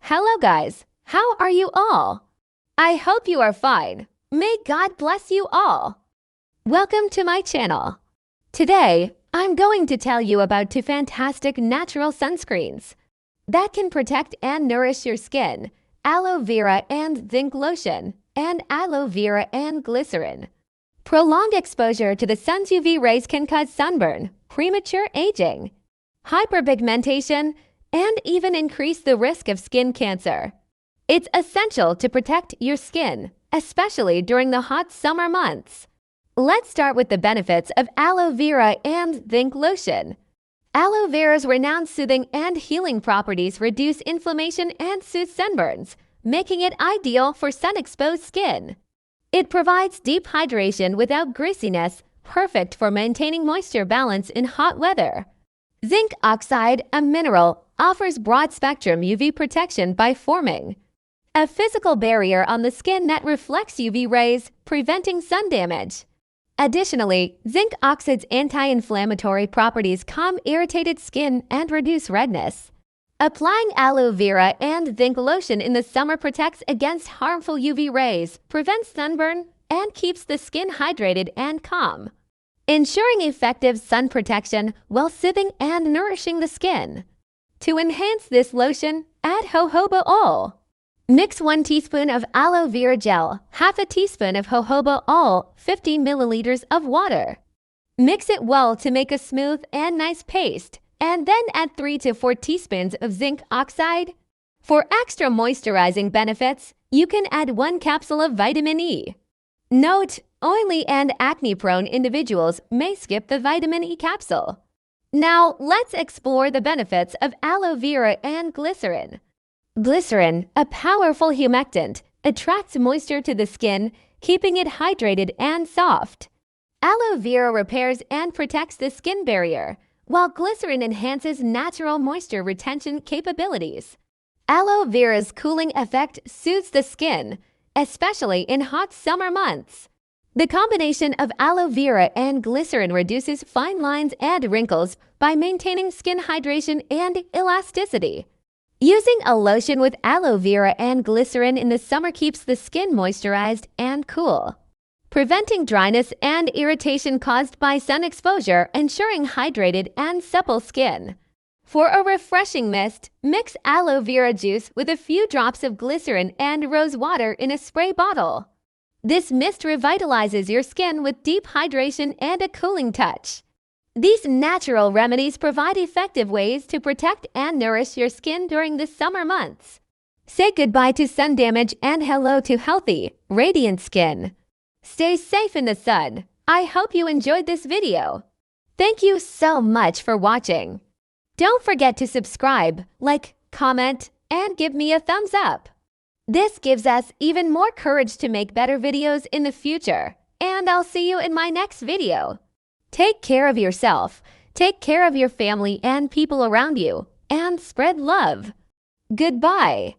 Hello guys, how are you all? I hope you are fine. May God bless you all. Welcome to my channel. Today, I'm going to tell you about two fantastic natural sunscreens that can protect and nourish your skin: aloe vera and zinc lotion, and aloe vera and glycerin. Prolonged exposure to the sun's UV rays can cause sunburn, premature aging, hyperpigmentation, and even increase the risk of skin cancer. It's essential to protect your skin, especially during the hot summer months. Let's start with the benefits of aloe vera and zinc lotion. Aloe vera's renowned soothing and healing properties reduce inflammation and soothe sunburns, making it ideal for sun-exposed skin. It provides deep hydration without greasiness, perfect for maintaining moisture balance in hot weather. Zinc oxide, a mineral, offers broad-spectrum UV protection by forming a physical barrier on the skin that reflects UV rays, preventing sun damage. Additionally, zinc oxide's anti-inflammatory properties calm irritated skin and reduce redness. Applying aloe vera and zinc lotion in the summer protects against harmful UV rays, prevents sunburn, and keeps the skin hydrated and calm, ensuring effective sun protection while soothing and nourishing the skin. To enhance this lotion, add jojoba oil. Mix 1 teaspoon of aloe vera gel, half a teaspoon of jojoba oil, 50 milliliters of water. Mix it well to make a smooth and nice paste, and then add 3 to 4 teaspoons of zinc oxide. For extra moisturizing benefits, you can add 1 capsule of vitamin E. Note: oily and acne-prone individuals may skip the vitamin E capsule. Now, let's explore the benefits of aloe vera and glycerin. Glycerin, a powerful humectant, attracts moisture to the skin, keeping it hydrated and soft. Aloe vera repairs and protects the skin barrier, while glycerin enhances natural moisture retention capabilities. Aloe vera's cooling effect soothes the skin, especially in hot summer months. The combination of aloe vera and glycerin reduces fine lines and wrinkles by maintaining skin hydration and elasticity. Using a lotion with aloe vera and glycerin in the summer keeps the skin moisturized and cool, preventing dryness and irritation caused by sun exposure, ensuring hydrated and supple skin. For a refreshing mist, mix aloe vera juice with a few drops of glycerin and rose water in a spray bottle. This mist revitalizes your skin with deep hydration and a cooling touch. These natural remedies provide effective ways to protect and nourish your skin during the summer months. Say goodbye to sun damage and hello to healthy, radiant skin. Stay safe in the sun. I hope you enjoyed this video. Thank you so much for watching. Don't forget to subscribe, like, comment, and give me a thumbs up. This gives us even more courage to make better videos in the future, and I'll see you in my next video. Take care of yourself, take care of your family and people around you, and spread love. Goodbye.